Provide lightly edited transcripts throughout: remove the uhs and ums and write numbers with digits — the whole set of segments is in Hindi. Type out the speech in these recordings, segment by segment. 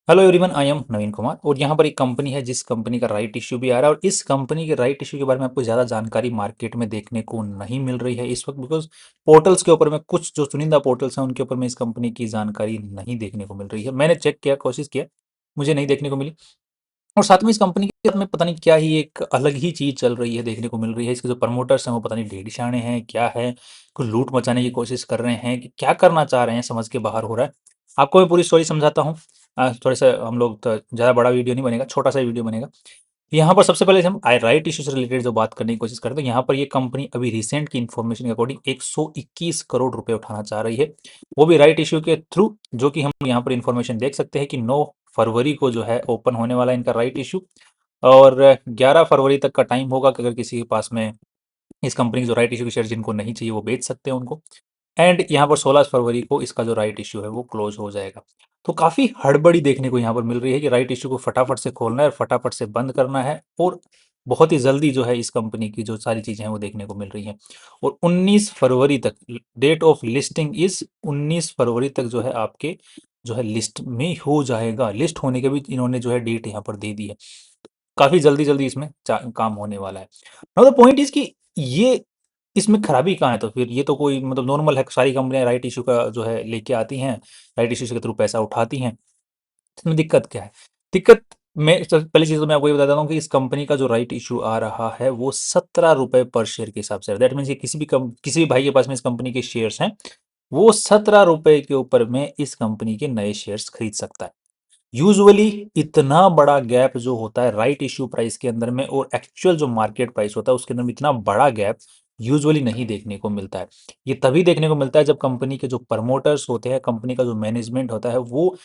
हेलो एवरीवन, आई एम नवीन कुमार और यहाँ पर एक कंपनी है जिस कंपनी का राइट इश्यू भी आ रहा है और इस कंपनी के राइट इश्यू के बारे में आपको ज़्यादा जानकारी मार्केट में देखने को नहीं मिल रही है इस वक्त, बिकॉज पोर्टल्स के ऊपर में कुछ जो चुनिंदा पोर्टल्स हैं उनके ऊपर में इस कंपनी की जानकारी नहीं देखने को मिल रही है। मैंने चेक किया, कोशिश किया, मुझे नहीं देखने को मिली। और साथ में इस कंपनी के साथ में पता नहीं क्या ही एक अलग ही चीज़ चल रही है, देखने को मिल रही है। इसके जो प्रमोटर्स हैं वो पता नहीं ढेड़शाणे हैं, क्या है, कुछ लूट मचाने की कोशिश कर रहे हैं कि क्या करना चाह रहे हैं, समझ के बाहर हो रहा है। आपको मैं पूरी स्टोरी समझाता हूँ। थोड़ा सा हम लोग तो ज़्यादा बड़ा वीडियो नहीं बनेगा, छोटा सा वीडियो बनेगा। यहाँ पर सबसे पहले हम आई राइट इशू से रिलेटेड जो बात करने की कोशिश करते हैं, यहाँ पर ये कंपनी अभी रिसेंट की इन्फॉर्मेशन के अकॉर्डिंग 121 करोड़ रुपए उठाना चाह रही है, वो भी राइट इशू के थ्रू। जो कि हम यहाँ पर इन्फॉर्मेशन देख सकते हैं कि 9 फरवरी को जो है ओपन होने वाला है इनका राइट इशू। और 11 फरवरी तक का टाइम होगा कि अगर किसी के पास में इस कंपनी की जो राइट इशू की शेयर जिनको नहीं चाहिए वो बेच सकते हैं उनको। एंड यहाँ पर 16 फरवरी को इसका जो राइट इशू है वो क्लोज हो जाएगा। तो काफ़ी हड़बड़ी देखने को यहाँ पर मिल रही है कि राइट इशू को फटाफट से खोलना है और फटाफट से बंद करना है, और बहुत ही जल्दी जो है इस कंपनी की जो सारी चीज़ें हैं वो देखने को मिल रही हैं। और 19 फरवरी तक डेट ऑफ लिस्टिंग इज 19 फरवरी तक जो है आपके जो है लिस्ट में हो जाएगा। लिस्ट होने के भी इन्होंने जो है डेट यहाँ पर दे दी है। काफ़ी जल्दी जल्दी इसमें काम होने वाला है। नाउ द पॉइंट इज कि ये इसमें खराबी कहाँ है? तो फिर ये तो कोई मतलब नॉर्मल है, सारी कंपनियां राइट इशू का जो है लेके आती हैं, राइट इशू के थ्रू पैसा उठाती हैं। इसमें दिक्कत क्या है? दिक्कत, मैं पहली चीज़ तो मैं आपको ये बता देता हूँ कि इस कंपनी का जो राइट इशू आ रहा है वो 17 रुपये पर शेयर के हिसाब से। दैट मीन्स कि किसी भी भाई के पास में इस कंपनी के शेयर्स हैं, वो 17 रुपये के ऊपर में इस कंपनी के नए शेयर्स खरीद सकता है। यूजुअली इतना बड़ा गैप जो होता है राइट इश्यू प्राइस के अंदर में और एक्चुअल जो मार्केट प्राइस होता है उसके अंदर में, इतना बड़ा गैप यूजुअली नहीं देखने को मिलता है। ये तभी देखने को मिलता है जब कंपनी के जो प्रमोटर्स होते हैं, कंपनी का जो मैनेजमेंट होता है, वो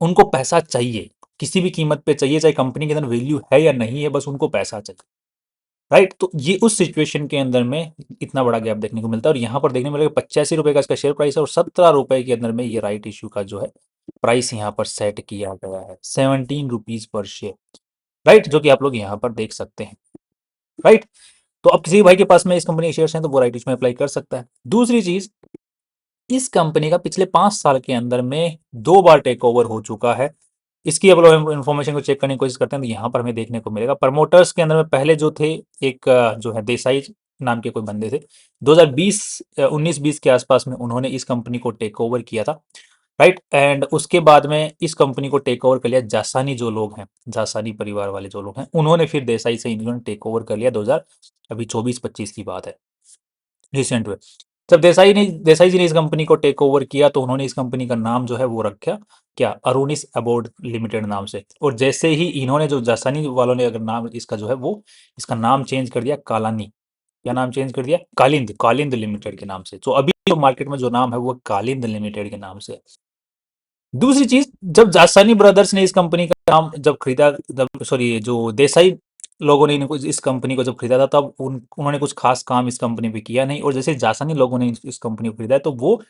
उनको पैसा चाहिए, किसी भी कीमत पे चाहिए, चाहे कंपनी के अंदर वैल्यू है या नहीं है, बस उनको पैसा चाहिए। राइट, तो ये उस सिचुएशन के अंदर में इतना बड़ा गैप देखने को मिलता है। और यहाँ पर देखने को मिलेगा 85 रुपये का इसका शेयर प्राइस है और 17 रुपये के अंदर में ये राइट इशू का जो है प्राइस यहाँ पर सेट किया गया है, 17 रुपीज पर शेयर। राइट, जो कि आप लोग यहाँ पर देख सकते हैं। राइट, तो अब किसी भी भाई के पास में इस कंपनी के शेयर्स हैं तो वो राइट इशू में अप्लाई कर सकता है। दूसरी चीज, इस कंपनी का पिछले 5 साल के अंदर में 2 बार टेक ओवर हो चुका है। इसकी अब लोग इन्फॉर्मेशन को चेक करने की कोशिश करते हैं तो यहाँ पर हमें देखने को मिलेगा प्रमोटर्स के अंदर में पहले जो थे, एक जो है देसाई नाम के कोई बंदे थे, 2020 19-20 के आसपास में उन्होंने इस कंपनी को टेक ओवर किया था। राइट, एंड उसके बाद में इस कंपनी को टेक ओवर कर लिया जासानी जो लोग हैं, जासानी परिवार वाले जो लोग हैं, उन्होंने फिर देसाई से इन्होंने टेक ओवर कर लिया 2000 अभी 24-25 की बात है, रिसेंट में। जब देसाई जी ने इस कंपनी को टेक ओवर किया तो उन्होंने इस कंपनी का नाम जो है वो रखा क्या, अरुणिस अबोर्ड लिमिटेड नाम से। और जैसे ही इन्होंने जो जासानी वालों ने अगर नाम इसका जो है वो इसका नाम चेंज कर दिया, कालानी, क्या नाम चेंज कर दिया, कालिंद, कालिंद लिमिटेड के नाम से। तो अभी जो मार्केट में जो नाम है वो कालिंद लिमिटेड के नाम से। दूसरी चीज, जब जासानी ब्रदर्स ने इस कंपनी का नाम जब खरीदा, जब सॉरी जो देसाई लोगों ने इस कंपनी को जब खरीदा था तब उन्होंने कुछ खास काम इस कंपनी पे किया नहीं, और जैसे जासानी लोगों ने इस कंपनी को खरीदा है तो वो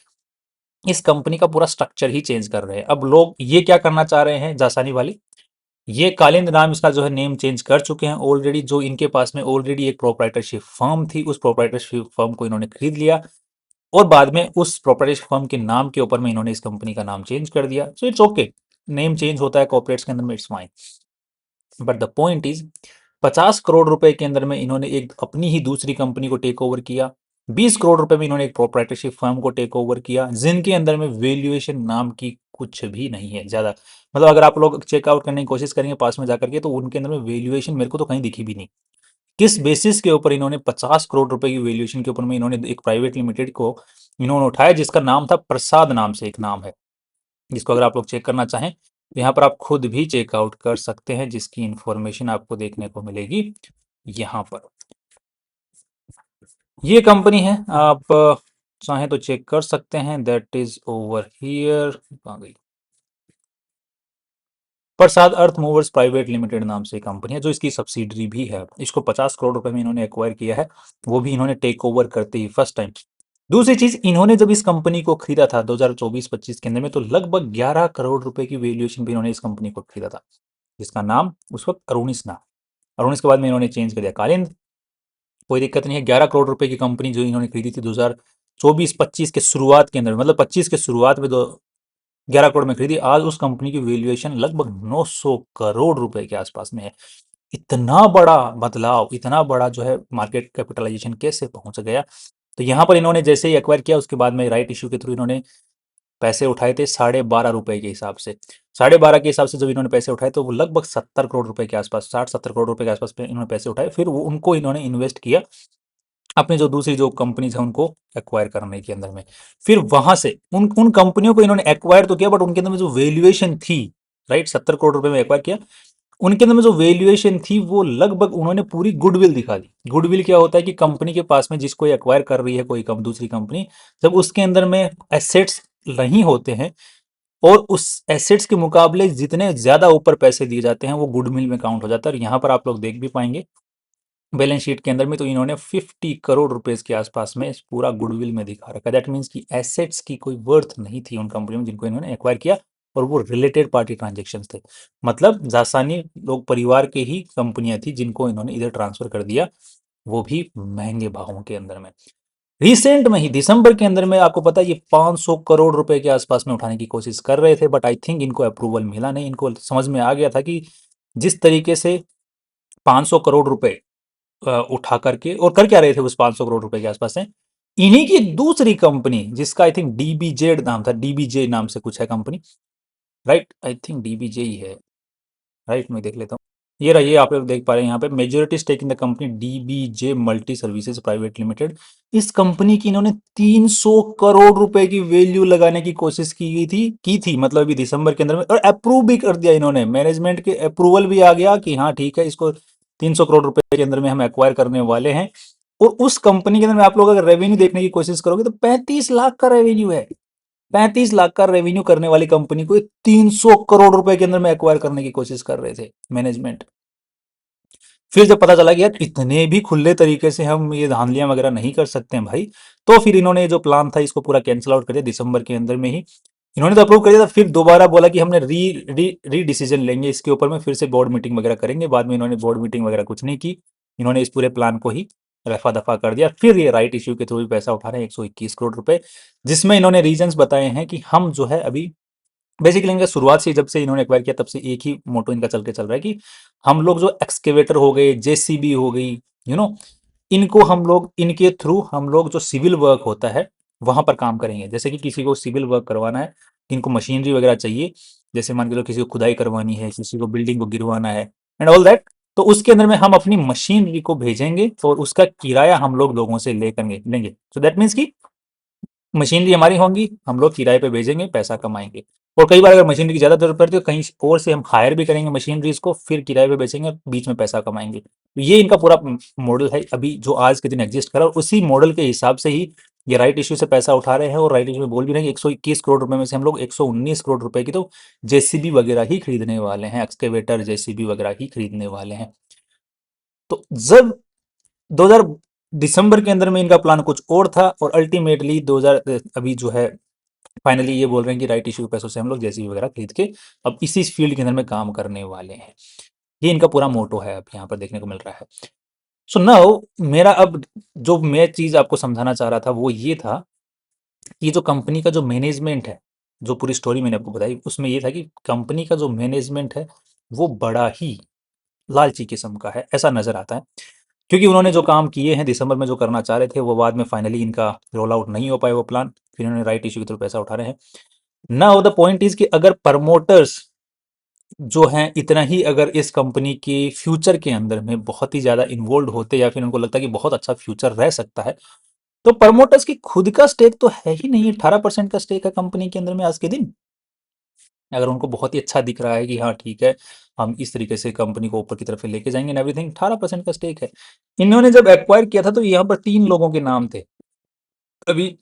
इस कंपनी का पूरा स्ट्रक्चर ही चेंज कर रहे हैं। अब लोग ये क्या करना चाह रहे हैं, जासानी वाले, ये कालिंद नाम इसका जो है नेम चेंज कर चुके हैं ऑलरेडी। जो इनके पास में ऑलरेडी एक प्रोप्राइटरशिप फर्म थी, उस प्रोप्राइटरशिप फर्म को इन्होंने खरीद लिया और बाद में उस प्रोप्राइटरशिप फर्म के नाम के ऊपर में इन्होंने इस कंपनी का नाम चेंज कर दिया। So it's okay, name change होता है कॉर्पोरेट्स के अंदर में, it's fine. But the point is 50 crore रुपए के अंदर में इन्होंने एक अपनी ही दूसरी कंपनी को टेक ओवर किया। 20 करोड़ रुपए में इन्होंने एक प्रोप्राइटरशिप फर्म को टेक ओवर किया, जिनके अंदर में वैल्यूएशन नाम की कुछ भी नहीं है ज्यादा। मतलब अगर आप लोग चेकआउट करने की कोशिश करेंगे पास में जाकर के तो उनके अंदर में वैल्यूएशन मेरे को तो कहीं दिखी भी नहीं। किस बेसिस के ऊपर इन्होंने 50 करोड़ रुपए की वैल्यूएशन के ऊपर में इन्होंने एक प्राइवेट लिमिटेड को इन्होंने उठाया, जिसका नाम था प्रसाद, नाम से एक नाम है, जिसको अगर आप लोग चेक करना चाहें तो यहाँ पर आप खुद भी चेकआउट कर सकते हैं, जिसकी इंफॉर्मेशन आपको देखने को मिलेगी यहाँ पर। ये कंपनी है, आप चाहें तो चेक कर सकते हैं, दैट इज ओवर हियर, कहाँ गई, प्रसाद अर्थ मूवर्स प्राइवेट लिमिटेड नाम से कंपनी है जो इसकी सब्सिडरी भी है। इसको 50 करोड़ रुपए में इन्होंने एक्वायर किया है, वो भी इन्होंने टेक ओवर करते ही फर्स्ट टाइम। दूसरी चीज, इन्होंने जब इस कंपनी को खरीदा था 2024-25 के अंदर में तो लगभग 11 करोड़ रुपए की वैल्यूएशन पे इन्होंने इस कंपनी को खरीदा था, जिसका नाम उस वक्त अरुणिस नाम, अरुणिस के बाद में इन्होंने चेंज कर दिया कालिंद। कोई दिक्कत नहीं है, 11 करोड़ रुपए की कंपनी जो इन्होंने खरीदी थी 2024-25 के शुरुआत के अंदर, मतलब 25 के शुरुआत में 11 करोड़ में खरीदी, आज उस कंपनी की वैल्यूएशन लगभग 900 करोड़ रुपए के आसपास में है। इतना बड़ा बदलाव, इतना बड़ा जो है मार्केट कैपिटलाइजेशन कैसे पहुंच गया? तो यहाँ पर इन्होंने जैसे ही एक्वायर किया, उसके बाद में राइट इश्यू के थ्रू इन्होंने पैसे उठाए थे 12.5 रुपए के हिसाब से। 12.5 के हिसाब से जब इन्होंने पैसे उठाए तो वो लगभग 70 करोड़ रुपए के आसपास, 60-70 करोड़ रुपए के आसपास पे इन्होंने पैसे उठाए। फिर वो उनको इन्होंने इन्वेस्ट किया अपनी जो दूसरी जो कंपनीज है उनको एक्वायर करने के अंदर में। फिर वहां से उन उन कंपनियों को इन्होंने एक्वायर तो किया, बट उनके अंदर में जो वैल्यूएशन थी, राइट, 70 करोड़ रुपए में एक्वायर किया, उनके अंदर में जो वैल्यूएशन थी वो लगभग उन्होंने पूरी गुडविल दिखा दी। गुडविल क्या होता है कि कंपनी के पास में जिसको एक्वायर कर रही है कोई दूसरी कंपनी, जब उसके अंदर में एसेट्स नहीं होते हैं और उस एसेट्स के मुकाबले जितने ज्यादा ऊपर पैसे दिए जाते हैं वो गुडविल में काउंट हो जाता है। और यहाँ पर आप लोग देख भी पाएंगे बैलेंस शीट के अंदर में, तो इन्होंने 50 करोड़ रुपए के आसपास में इस पूरा गुडविल में दिखा रखा है। दैट मीन्स कि एसेट्स की कोई वर्थ नहीं थी उन कंपनियों में जिनको इन्होंने एक्वायर किया, और वो रिलेटेड पार्टी ट्रांजेक्शन थे। मतलब जासानी लोग परिवार के ही कंपनियां थी जिनको इन्होंने इधर ट्रांसफर कर दिया, वो भी महंगे भावों के अंदर में। रिसेंट में ही दिसंबर के अंदर में आपको पता है ये 500 करोड़ रुपए के आसपास में उठाने की कोशिश कर रहे थे, बट आई थिंक इनको अप्रूवल मिला नहीं। इनको समझ में आ गया था कि जिस तरीके से 500 करोड़ रुपए उठा करके, और कर क्या रहे थे उस 500 करोड़ रुपए के आसपास से, इन्हीं की एक दूसरी कंपनी जिसका आई थिंक डीबीजेड नाम था, डीबीजे नाम से कुछ है कंपनी, राइट, आई थिंक डीबीजे ही है, राइट, मैं देख लेता हूँ। ये रहा, ये आप लोग देख पा रहे हैं यहाँ पे majority stake in the company DBJ multi services private limited. इस कंपनी की इन्होंने 300 करोड़ रुपए की वैल्यू लगाने की कोशिश की गई थी मतलब अभी दिसंबर के अंदर में, और अप्रूव भी कर दिया इन्होंने, मैनेजमेंट के अप्रूवल भी आ गया कि हाँ ठीक है, इसको 300 करोड़ रुपए के अंदर में हम एक्वायर करने वाले हैं। और उस कंपनी के अंदर में आप लोग अगर रेवेन्यू देखने की कोशिश करोगे तो 35 लाख का रेवेन्यू है। 35 लाख का रेवेन्यू करने वाली कंपनी को 300 करोड़ रुपए के अंदर में एक्वायर करने की कोशिश कर रहे थे मैनेजमेंट। फिर जब पता चला कि यार इतने भी खुले तरीके से हम ये धांधलियां वगैरह नहीं कर सकते हैं भाई, तो फिर इन्होंने जो प्लान था इसको पूरा कैंसिल आउट कर दिया दिसंबर के अंदर में ही। इन्होंने तो अप्रूव कर दिया था, फिर दोबारा बोला कि हमने री डिसीजन लेंगे इसके ऊपर में, फिर से बोर्ड मीटिंग वगैरह करेंगे। बाद में इन्होंने बोर्ड मीटिंग वगैरह कुछ नहीं की, इन्होंने इस पूरे प्लान को ही रफा दफा कर दिया। फिर ये राइट इश्यू के थ्रू भी पैसा उठा रहे हैं 121 करोड़ रुपए, जिसमें इन्होंने रीजंस बताए हैं कि हम जो है अभी बेसिकली इनका शुरुआत से जब से इन्होंने एक्वायर किया तब से एक ही मोटो इनका चल रहा है कि हम लोग जो एक्सकेवेटर हो गए, जेसीबी हो गई, यू नो, इनको हम लोग, इनके थ्रू हम लोग जो सिविल वर्क होता है वहां पर काम करेंगे। जैसे कि किसी को सिविल वर्क करवाना है, इनको मशीनरी वगैरह चाहिए, जैसे मान के चलो किसी को खुदाई करवानी है, किसी को बिल्डिंग को गिरवाना है एंड ऑल दैट, तो उसके अंदर में हम अपनी मशीनरी को भेजेंगे और उसका किराया हम लोग लोगों से लेकर लेंगे। सो दैट मीन्स कि मशीनरी हमारी होंगी, हम लोग किराए पे भेजेंगे, पैसा कमाएंगे। और कई बार अगर मशीनरी की ज़्यादा जरूरत पड़ती है तो कहीं और से हम हायर भी करेंगे मशीनरीज को, फिर किराए पे बेचेंगे और बीच में पैसा कमाएंगे। तो ये इनका पूरा मॉडल है अभी जो आज के दिन एग्जिस्ट कर रहा है, और उसी मॉडल के हिसाब से ही ये राइट इश्यू से पैसा उठा रहे हैं। और राइट इश्यू में बोल भी रहे हैं कि 121 करोड़ रुपए में से हम लोग 119 करोड़ रुपए की तो जेसीबी वगैरह ही खरीदने वाले हैं, एक्सकेवेटर जेसीबी वगैरह ही खरीदने वाले हैं। तो जब 2000 दिसंबर के अंदर में इनका प्लान कुछ और था, और अल्टीमेटली 2000 अभी जो है फाइनली ये बोल रहे हैं कि राइट इश्यू के पैसों से हम लोग जेसीबी वगैरह खरीद के अब इसी फील्ड के अंदर में काम करने वाले हैं। ये इनका पूरा मोटो है अब यहाँ पर देखने को मिल रहा है। सो नाउ मेरा अब जो मैं चीज आपको समझाना चाह रहा था वो ये था कि जो कंपनी का जो मैनेजमेंट है, जो पूरी स्टोरी मैंने आपको बताई उसमें ये था कि कंपनी का जो मैनेजमेंट है वो बड़ा ही लालची किस्म का है, ऐसा नजर आता है। क्योंकि उन्होंने जो काम किए हैं दिसंबर में जो करना चाह रहे थे वो बाद में फाइनली इनका रोल आउट नहीं हो पाया वो प्लान, फिर इन्होंने राइट इश्यू के थ्रू पैसा उठा रहे हैं। नाउ द पॉइंट इज कि अगर प्रमोटर्स जो हैं इतना ही अगर इस कंपनी के फ्यूचर के अंदर में बहुत ही ज़्यादा इन्वॉल्व होते, या फिर उनको लगता है कि बहुत अच्छा फ्यूचर रह सकता है, तो प्रमोटर्स की खुद का स्टेक तो है ही नहीं, 18% का स्टेक है कंपनी के अंदर में आज के दिन। अगर उनको बहुत ही अच्छा दिख रहा है कि हाँ ठीक है, हम इस तरीके से कंपनी को ऊपर की तरफ लेके जाएंगे, एवरीथिंग, 18% का स्टेक है। इन्होंने जब एक्वायर किया था तो यहाँ पर 3 लोगों के नाम थे। अभी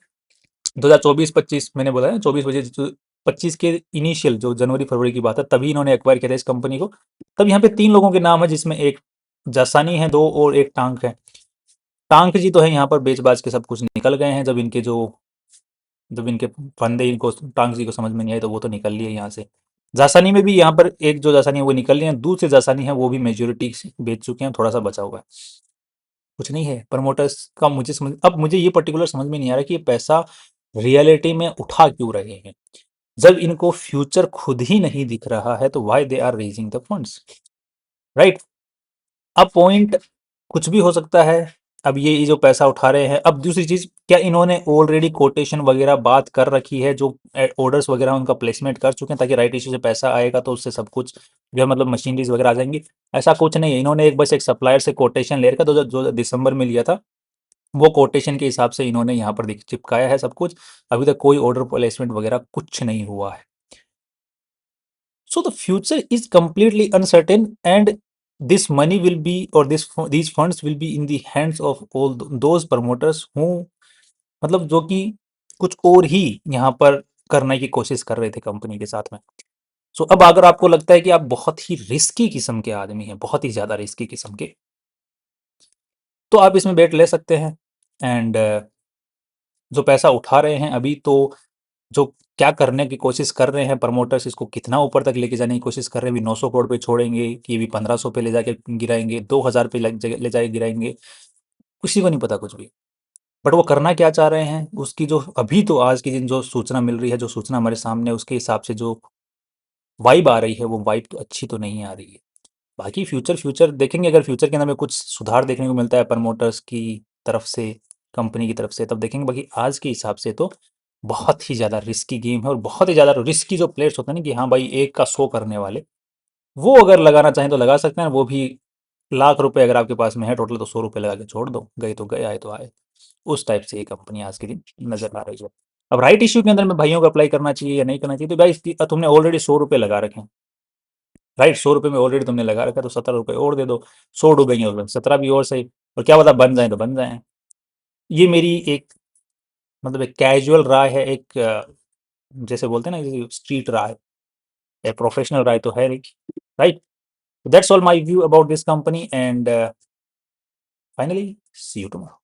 2024-25 मैंने बोला है, 24-25 के इनिशियल जो जनवरी फरवरी की बात है तभी इन्होंने एक्वायर किया था इस कंपनी को। तब यहाँ पे 3 लोगों के नाम है, जिसमें एक जासानी है, दो और एक टांक है। टांक जी तो है यहाँ पर बेच बाज के सब कुछ निकल गए हैं, जब इनके फंदे इनको टांक जी को समझ में नहीं आए तो वो तो निकल लिए यहाँ से। जासानी में भी यहाँ पर एक जो जासानी है वो निकल लिए हैं, दूसरे जासानी है वो भी मेजोरिटी बेच चुके हैं, थोड़ा सा बचा हुआ है, कुछ नहीं है। प्रमोटर्स का मुझे समझ, अब मुझे ये पर्टिकुलर समझ में नहीं आ रहा कि ये पैसा रियलिटी में उठा क्यों रहे हैं। जब इनको फ्यूचर खुद ही नहीं दिख रहा है तो why they are raising the funds, right. अब पॉइंट कुछ भी हो सकता है। अब ये जो पैसा उठा रहे हैं, अब दूसरी चीज, क्या इन्होंने ऑलरेडी कोटेशन वगैरह बात कर रखी है, जो ऑर्डर्स वगैरह उनका प्लेसमेंट कर चुके हैं, ताकि राइट इशू से पैसा आएगा तो उससे सब कुछ जो है मतलब मशीनरीज वगैरह आ जाएंगी। ऐसा कुछ नहीं है, इन्होंने एक बस एक सप्लायर से कोटेशन ले रखा, तो जो दिसंबर में लिया था वो कोटेशन के हिसाब से इन्होंने यहाँ पर चिपकाया है सब कुछ। अभी तक कोई ऑर्डर प्लेसमेंट वगैरह कुछ नहीं हुआ है। So the future is completely uncertain, and this money will be, or these funds will be in the hands of all those promoters who, मतलब जो कि कुछ और ही यहाँ पर करने की कोशिश कर रहे थे कंपनी के साथ में। सो अब अगर आपको लगता है कि आप बहुत ही रिस्की किस्म के आदमी हैं, बहुत ही ज्यादा रिस्की किस्म के, तो आप इसमें बेट ले सकते हैं। एंड जो पैसा उठा रहे हैं अभी, तो जो क्या करने की कोशिश कर रहे हैं प्रमोटर्स, इसको कितना ऊपर तक लेके जाने की कोशिश कर रहे हैं, भी 900 करोड़ पे छोड़ेंगे कि भी 1500 पे ले जाके गिराएंगे, 2000 पे ले जाके गिराएंगे, किसी को नहीं पता कुछ भी। बट वो करना क्या चाह रहे हैं, उसकी जो अभी तो आज की दिन जो सूचना मिल रही है, जो सूचना हमारे सामने, उसके हिसाब से जो वाइब आ रही है, वो वाइब तो अच्छी तो नहीं आ रही है। बाकी फ्यूचर फ्यूचर देखेंगे, अगर फ्यूचर के अंदर में कुछ सुधार देखने को मिलता है प्रमोटर्स की तरफ से, कंपनी की तरफ से, तब देखेंगे। बाकी आज के हिसाब से तो बहुत ही ज़्यादा रिस्की गेम है, और बहुत ही ज़्यादा रिस्की जो प्लेयर्स होते हैं ना, कि हाँ भाई एक का 100 करने वाले, वो अगर लगाना चाहें तो लगा सकते हैं। वो भी लाख रुपए अगर आपके पास में है टोटल, तो 100 रुपये लगा के छोड़ दो, गए तो गए, आए तो आए। उस टाइप से ये कंपनी आज के दिन नजर आ रही है। अब राइट इश्यू के अंदर में भाइयों को अप्लाई करना चाहिए या नहीं करना चाहिए, तो भाई तुमने ऑलरेडी 100 रुपये लगा रखे हैं, राइट। 100 रुपये में ऑलरेडी तुमने लगा रखा है, तो 17 रुपये और दे दो। 100 डूबेंगे और 17 भी और सही। और क्या पता बन जाए तो बन जाए। ये मेरी एक, मतलब एक कैजुअल राय है, एक जैसे बोलते हैं ना, जैसे स्ट्रीट राय, या प्रोफेशनल राय तो है नहीं, right. That's all my view about this company, and finally see you tomorrow.